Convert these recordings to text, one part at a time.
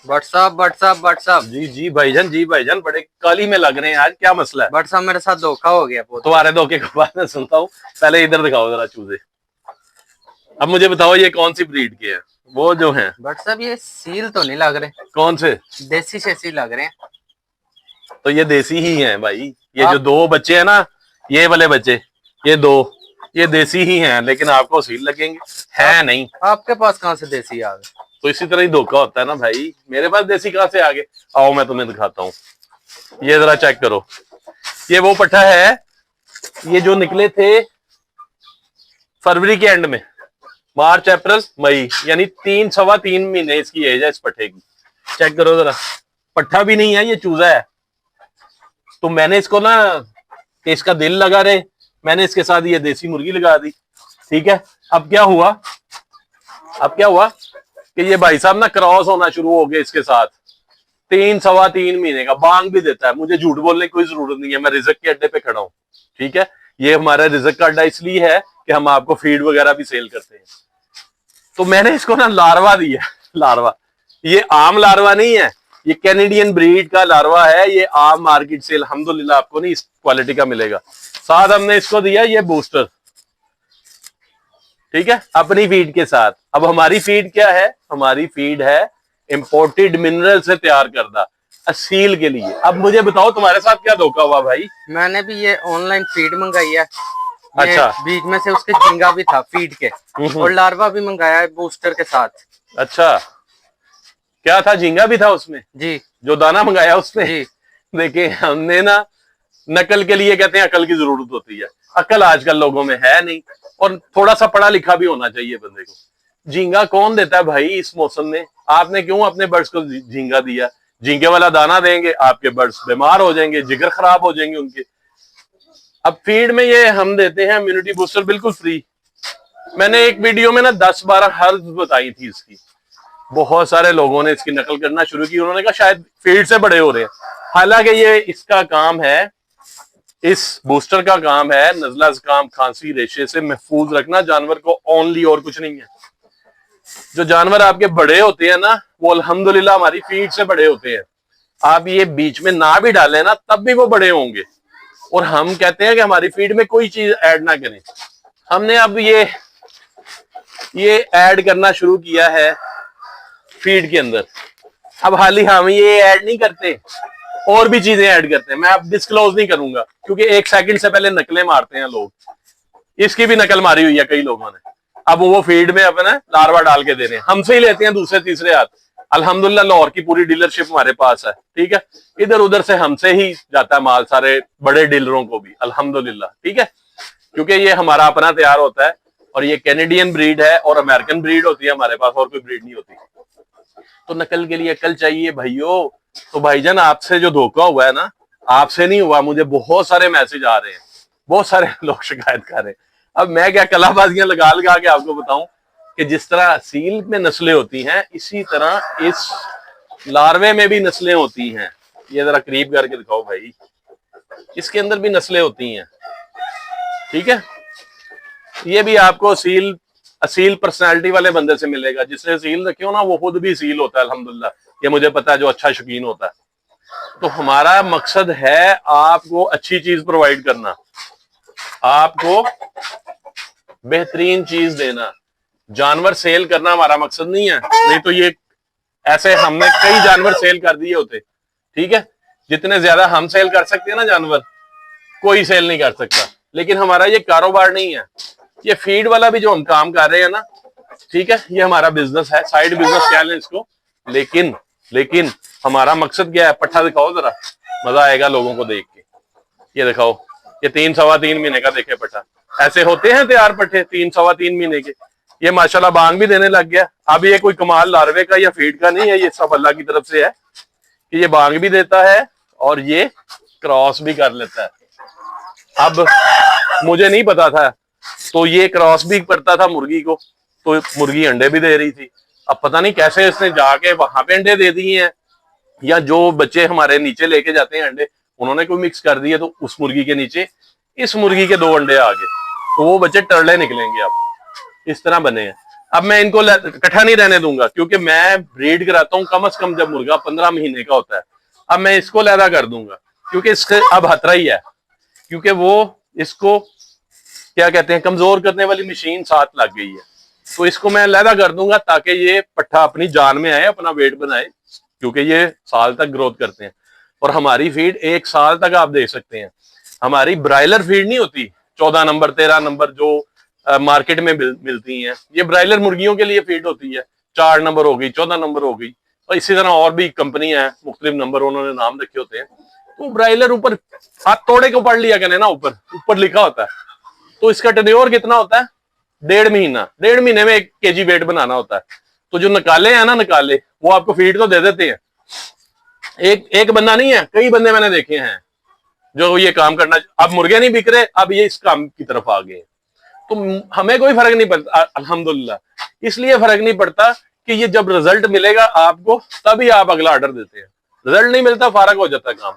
WhatsApp WhatsApp WhatsApp. जी जी भाईजान, जी भाईजान, बड़े काली में लग रहे हैं आज, क्या मसला है? व्हाट्सअप मेरे साथ धोखा हो गया बहुत। तुम्हारे धोखे के बाद में सुनता हूँ। पहले इधर दिखाओ जरा चूजे। अब मुझे बताओ ये कौन सी ब्रीड के हैं वो जो हैं? व्हाट्सअप ये सील तो नहीं लग रहे, कौन से? देसी शेसी लग रहे हैं। तो ये देसी ही हैं भाई। ये जो आप दो बच्चे हैं ना, ये वाले बच्चे, ये दो, ये देसी ही हैं, लेकिन आपको सील लगेंगे है नहीं। आपके पास कहाँ से देसी आ गए? तो इसी तरह ही धोखा होता है ना भाई। मेरे पास देसी कहाँ से आ गए? आओ मैं तुम्हें दिखाता हूँ। ये जरा चेक करो। ये वो पट्ठा है, ये जो निकले थे फरवरी के एंड में, मार्च अप्रैल मई, यानी 3 सवा 3 महीने इसकी एज है इस पट्ठे की। चेक करो जरा, पट्ठा भी नहीं है, ये चूजा है। तो मैंने इसको ना, कि इसका दिल लगा रहे, मैंने इसके साथ ये देसी मुर्गी लगा दी। ठीक है, अब क्या हुआ? अब क्या हुआ कि ये भाई साहब ना क्रॉस होना शुरू हो गए इसके साथ। 3 सवा 3 महीने का बांग भी देता है। मुझे झूठ बोलने की कोई जरूरत नहीं है, मैं रिजक के अड्डे पे खड़ा हूँ। ठीक है, ये हमारा रिजक का अड्डा इसलिए है कि हम आपको फीड वगैरह भी सेल करते हैं। तो मैंने इसको ना लार्वा दिया। लार्वा, ये आम लार्वा नहीं है, ये कैनेडियन ब्रीड का लार्वा है। ये आम मार्केट से अल्हम्दुलिल्लाह आपको नहीं इस क्वालिटी का मिलेगा। साथ हमने इसको दिया ये बूस्टर। ठीक है, अपनी फीड के साथ। अब हमारी फीड क्या है? हमारी फीड है इंपोर्टेड मिनरल से तैयार करदा असील के लिए। अब मुझे बताओ तुम्हारे साथ क्या धोखा हुआ भाई? मैंने भी ये ऑनलाइन फीड मंगाई है। ये अच्छा, बीच में से उसके झींगा भी था फीड के, और लार्वा भी मंगाया है बूस्टर के साथ। अच्छा, क्या था? झींगा भी था उसमें? जी जो दाना मंगाया उसमें? जी। देखिए, हमने ना नकल के लिए कहते हैं अकल की जरूरत होती है। अकल आजकल लोगों में है नहीं, और थोड़ा सा पढ़ा लिखा भी होना चाहिए बंदे को। झींगा कौन देता है भाई इस मौसम में? आपने क्यों अपने बर्ड्स को झींगा दिया? झींगे वाला दाना देंगे, आपके बर्ड्स बीमार हो जाएंगे, जिगर खराब हो जाएंगे उनके। अब फीड में ये हम देते हैं इम्यूनिटी बूस्टर बिल्कुल फ्री। मैंने एक वीडियो में ना 10-12 हर्ब्स बताई थी इसकी। बहुत सारे लोगों ने इसकी नकल करना शुरू की। उन्होंने कहा शायद फीड से बड़े हो रहे हैं। हालांकि ये इसका काम है, इस बूस्टर का काम है नजला, जुकाम, खांसी, रेशे से महफूज रखना जानवर को, ओनली, और कुछ नहीं है। जो जानवर आपके बड़े होते हैं ना, वो अल्हम्दुलिल्लाह हमारी फीड से बड़े होते हैं। आप ये बीच में ना भी डालें ना, तब भी वो बड़े होंगे। और हम कहते हैं कि हमारी फीड में कोई चीज ऐड ना करें। हमने अब ये ऐड करना शुरू किया है फीड के अंदर। अब हाल ही हम ये ऐड नहीं करते, और भी चीजें ऐड करते हैं। मैं अब डिस्क्लोज नहीं करूंगा, क्योंकि 1 सेकंड से पहले नकलें मारते हैं लोग। इसकी भी नकल मारी हुई है कई लोगों ने। अब वो फीड में अपना लार्वा डाल के दे रहे हैं, हमसे ही लेते हैं दूसरे तीसरे हाथ। अल्हम्दुलिल्लाह लाहौर की पूरी डीलरशिप हमारे पास है। ठीक है, इधर उधर से हमसे ही जाता है माल, सारे बड़े डीलरों को भी अल्हम्दुलिल्लाह। ठीक है, क्योंकि ये हमारा अपना तैयार होता है, और ये कैनेडियन ब्रीड है और अमेरिकन ब्रीड होती है हमारे पास, और कोई ब्रीड नहीं होती। तो नकल के लिए अकल चाहिए भाइयों। तो भाईजान, आपसे जो धोखा हुआ है ना, आपसे नहीं हुआ। मुझे बहुत सारे मैसेज आ रहे हैं, बहुत सारे लोग शिकायत कर रहे हैं। अब मैं क्या कलाबाजियां लगा लगा के आपको बताऊं कि जिस तरह सील में नस्लें होती हैं, इसी तरह इस लार्वे में भी नस्लें होती हैं। ये जरा करीब करके दिखाओ भाई, इसके अंदर भी नस्लें होती हैं। ठीक है, ये भी आपको सील, असील पर्सनालिटी वाले बंदे से मिलेगा। जिसने सील रखे हो ना, वो खुद भी सील होता है अल्हम्दुलिल्लाह। ये मुझे पता है, जो अच्छा शौकीन होता है। तो हमारा मकसद है आपको अच्छी चीज प्रोवाइड करना, आपको बेहतरीन चीज देना। जानवर सेल करना हमारा मकसद नहीं है। नहीं तो ये ऐसे हमने कई जानवर सेल कर दिए होते। ठीक है, जितने ज्यादा हम सेल कर सकते हैं ना जानवर, कोई सेल नहीं कर सकता। लेकिन हमारा ये कारोबार नहीं है। ये फीड वाला भी जो हम काम कर रहे हैं ना, ठीक है, ये हमारा बिजनेस है, साइड बिजनेस कह लें इसको। लेकिन हमारा मकसद क्या है? पट्ठा दिखाओ जरा, मजा आएगा लोगों को देख के। ये दिखाओ, ये 3 सवा 3 महीने का देखे पट्ठा। ऐसे होते हैं तैयार पट्ठे 3 सवा 3 महीने के। ये माशाल्लाह बांग भी देने लग गया। अब ये कोई कमाल लार्वे का या फीड का नहीं है, ये सब अल्लाह की तरफ से है कि ये बांग भी देता है और ये क्रॉस भी कर लेता है। अब मुझे नहीं पता था, तो ये क्रॉस भी करता था मुर्गी को, तो मुर्गी अंडे भी दे रही थी। अब पता नहीं कैसे इसने जाके वहां पे अंडे दे दिए हैं, या जो बच्चे हमारे नीचे लेके जाते हैं अंडे, उन्होंने कोई मिक्स कर दिए, तो उस मुर्गी के नीचे इस मुर्गी के 2 अंडे आ गए, तो वो बच्चे टर्ले निकलेंगे। अब इस तरह बने हैं। अब मैं इनको इकट्ठा नहीं रहने दूंगा, क्योंकि मैं ब्रीड कराता हूँ कम से कम जब मुर्गा 15 महीने का होता है। अब मैं इसको लैदा कर दूंगा, क्योंकि इससे अब खतरा ही है, क्योंकि वो इसको क्या कहते हैं, कमजोर करने वाली मशीन साथ लग गई है। तो इसको मैं लैदा कर दूंगा ताकि ये पट्ठा अपनी जान में आए, अपना वेट बनाए, क्योंकि ये साल तक ग्रोथ करते हैं। और हमारी फीड 1 साल तक आप देख सकते हैं। हमारी ब्रायलर फीड नहीं होती 14 नंबर 13 नंबर जो मार्केट में मिलती हैं, ये ब्रायलर मुर्गियों के लिए फीड होती है। 4 नंबर हो गई, 14 नंबर हो गई, और इसी तरह और भी कंपनियां हैं, मुख्तलिफ नंबर उन्होंने नाम रखे होते हैं। तो ब्रायलर ऊपर हाथ तोड़े को पढ़ लिया करें ना, ऊपर ऊपर लिखा होता है। तो इसका टेन्योर कितना होता है, 1.5 महीना। 1.5 महीने में 1 kg वेट बनाना होता है। तो जो निकाले हैं ना, निकाले वो आपको फीड तो दे देते हैं। एक बंदा नहीं है, कई बंदे मैंने देखे हैं जो ये काम करना, अब मुर्गे नहीं बिक रहे, अब ये इस काम की तरफ आ गए। तो हमें कोई फर्क नहीं पड़ता अल्हम्दुलिल्लाह। इसलिए फर्क नहीं पड़ता कि ये जब रिजल्ट मिलेगा आपको तभी आप अगला ऑर्डर देते हैं, रिजल्ट नहीं मिलता फारग हो जाता है काम।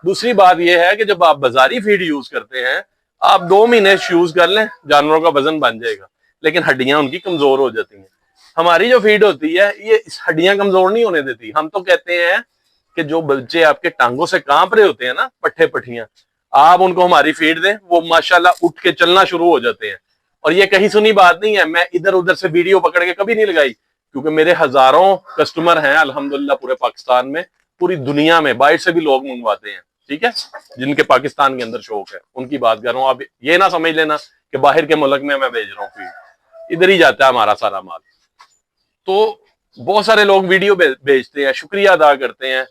दूसरी बात यह है कि जब आप बाजारी फीड यूज करते हैं, आप 2 महीने यूज कर लें, जानवरों का वजन बन जाएगा, लेकिन हड्डियां उनकी कमजोर हो जाती हैं। हमारी जो फीड होती है ये हड्डियां कमजोर नहीं होने देती। हम तो कहते हैं कि जो बच्चे आपके टांगों से कांप रहे होते हैं ना, पट्ठे पट्टियां, आप उनको हमारी फीड दें, वो माशाल्लाह उठ के चलना शुरू हो जाते हैं। और ये कहीं सुनी बात नहीं है, मैं इधर उधर से वीडियो पकड़ के कभी नहीं लगाई, क्योंकि मेरे हजारों कस्टमर हैं अल्हम्दुलिल्लाह पूरे पाकिस्तान में, पूरी दुनिया में, बाहर से भी लोग मंगवाते हैं, ठीक है, जिनके पाकिस्तान के अंदर शौक है, उनकी बात कर रहा हूँ। आप ये ना समझ लेना कि बाहर के मुल्क में मैं भेज रहा हूँ फीड, इधर ही जाता है हमारा सारा माल। तो बहुत सारे लोग वीडियो भेजते हैं, शुक्रिया अदा करते हैं,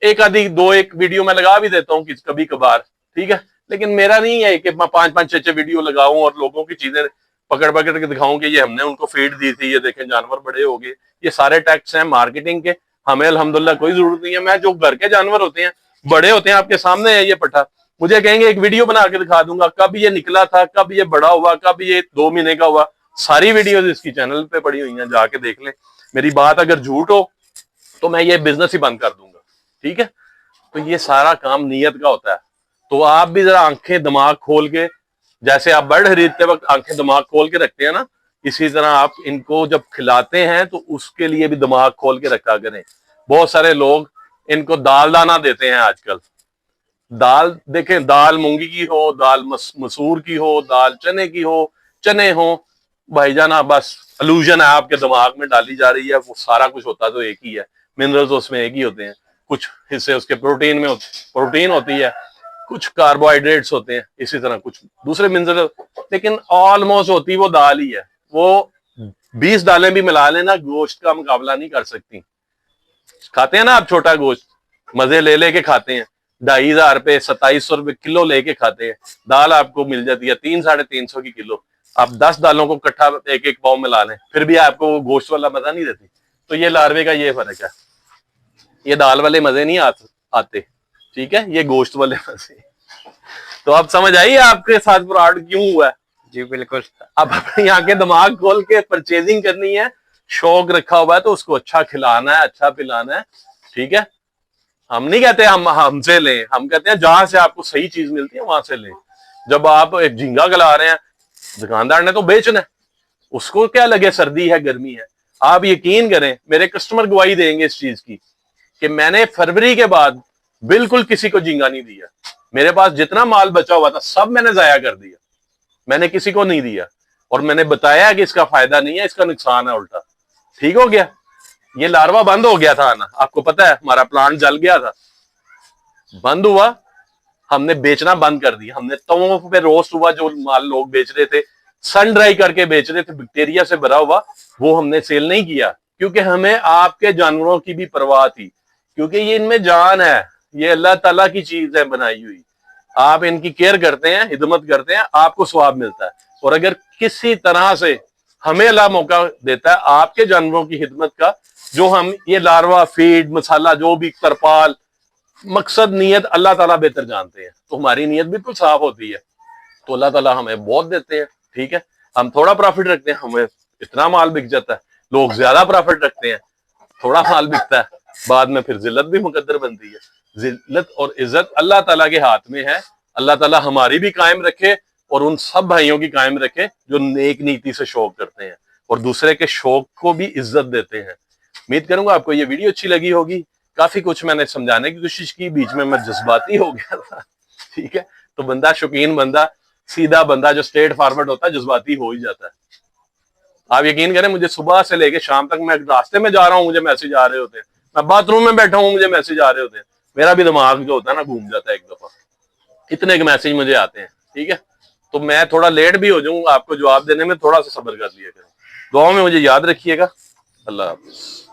एक आधी 2-1 वीडियो मैं लगा भी देता हूँ कभी कभार, ठीक है, लेकिन मेरा नहीं है कि मैं 5-5 6-6 वीडियो लगाऊं और लोगों की चीजें पकड़ पकड़ के दिखाऊं कि ये हमने उनको फीड दी थी, ये देखें जानवर बड़े हो गए। ये सारे टैक्स हैं मार्केटिंग के, हमें अल्हम्दुलिल्लाह कोई जरूरत नहीं है। मैं जो घर के जानवर होते हैं, बड़े होते हैं, आपके सामने है ये पट्ठा, मुझे कहेंगे एक वीडियो बना के दिखा दूंगा, कब ये निकला था, कब ये बड़ा हुआ, कब ये 2 महीने का हुआ, सारी वीडियोज इसकी चैनल पे पड़ी हुई हैं, जाके देख लें। मेरी बात अगर झूठ हो तो मैं ये बिजनेस ही बंद कर दूंगा, ठीक है। तो ये सारा काम नीयत का होता है। तो आप भी जरा आंखें दिमाग खोल के, जैसे आप बर्ड खरीदते वक्त आंखें दिमाग खोल के रखते हैं ना, इसी तरह आप इनको जब खिलाते हैं तो उसके लिए भी दिमाग खोल के रखा करें। बहुत सारे लोग इनको दाल दाना देते हैं आजकल। दाल देखें, दाल मूंगी की हो, दाल मसूर की हो, दाल चने की हो, चने हो, भाईजान आप बस अलूजन है आपके दिमाग में डाली जा रही है। वो सारा कुछ होता तो एक ही है, मिनरल्स उसमें एक ही होते हैं, कुछ हिस्से उसके प्रोटीन में प्रोटीन होती है, कुछ कार्बोहाइड्रेट्स होते हैं, इसी तरह कुछ दूसरे मिनरल, लेकिन ऑलमोस्ट होती वो दाल ही है। वो 20 दालें भी मिला लेना, गोश्त का मुकाबला नहीं कर सकती। खाते हैं ना आप छोटा गोश्त, मजे ले लेके खाते हैं, 2,500 रुपए 2,700 रुपए किलो लेके खाते हैं। दाल आपको मिल जाती है 300-350 की किलो। आप 10 दालों को इकट्ठा एक पाव मिला लें, फिर भी आपको गोश्त वाला मजा नहीं देती। तो ये लार्वे का ये फर्क है, ये दाल वाले मजे नहीं आते, ठीक है, ये गोश्त वाले मजे। तो आप समझ आइए आपके साथ फ्रॉड क्यों हुआ है। जी बिल्कुल। अब अपने यहाँ के दिमाग खोल के परचेजिंग करनी है, शौक रखा हुआ है तो उसको अच्छा खिलाना है, अच्छा पिलाना है, ठीक है। हम नहीं कहते हम हमसे लें, हम कहते हैं जहां से आपको सही चीज मिलती है वहां से लें। जब आप एक झींगा खिला रहे हैं, दुकानदार ने तो बेचना है, उसको क्या लगे सर्दी है गर्मी है। आप यकीन करें, मेरे कस्टमर गवाही देंगे इस चीज की कि मैंने फरवरी के बाद बिल्कुल किसी को झींगा नहीं दिया। मेरे पास जितना माल बचा हुआ था सब मैंने जाया कर दिया, मैंने किसी को नहीं दिया। और मैंने बताया कि इसका फायदा नहीं है, इसका नुकसान है उल्टा। ठीक हो गया, ये लार्वा बंद हो गया था आना, आपको पता है, हमारा प्लांट जल गया था, बंद हुआ, हमने बेचना बंद कर दिया। हमने तवों पे रोस्ट हुआ जो माल लोग बेच रहे थे, सन ड्राई करके बेच रहे थे, बैक्टीरिया से भरा हुआ, वो हमने सेल नहीं किया, क्योंकि हमें आपके जानवरों की भी परवाह थी, क्योंकि ये इनमें जान है, ये अल्लाह ताला की चीज है बनाई हुई। आप इनकी केयर करते हैं, हिदमत करते हैं, आपको स्वाब मिलता है। और अगर किसी तरह से हमें अल्लाह मौका देता है आपके जानवरों की हिदमत का, जो हम ये लार्वा फीड मसाला जो भी तरपाल, मकसद नीयत अल्लाह ताला बेहतर जानते हैं, तो हमारी नीयत बिल्कुल साफ होती है, तो अल्लाह ताला हमें बहुत देते हैं। ठीक है, हम थोड़ा प्रॉफिट रखते हैं, हमें इतना माल बिक जाता है। लोग ज्यादा प्रॉफिट रखते हैं, थोड़ा माल बिकता है, बाद में फिर जिल्लत भी मुकद्दर बनती है। जिल्लत और इज्जत अल्लाह ताला के हाथ में है। अल्लाह ताला हमारी भी कायम रखे और उन सब भाइयों की कायम रखे जो नेक नीति से शौक करते हैं। और दूसरे के शौक को भी इज्जत देते हैं। उम्मीद करूंगा आपको ये वीडियो अच्छी लगी होगी। काफी कुछ मैंने समझाने की कोशिश की, बीच में मैं जज्बाती हो गया था। ठीक है, तो बंदा शौकीन बंदा, सीधा बंदा जो स्ट्रेट फॉरवर्ड होता है, जज्बाती हो ही जाता है। आप यकीन करें, मुझे सुबह से लेके शाम तक, मैं रास्ते में जा रहा हूँ मुझे मैसेज आ रहे होते हैं, मैं बाथरूम में बैठा हूँ मुझे मैसेज आ रहे होते हैं, मेरा भी दिमाग जो होता है ना घूम जाता है एक दफा, इतने के मैसेज मुझे आते हैं। ठीक है, तो मैं थोड़ा लेट भी हो जाऊंगा, आपको जवाब देने में थोड़ा सा सब्र कर लिया करें। दुआओं में मुझे याद रखिएगा। अल्लाह हाफिज।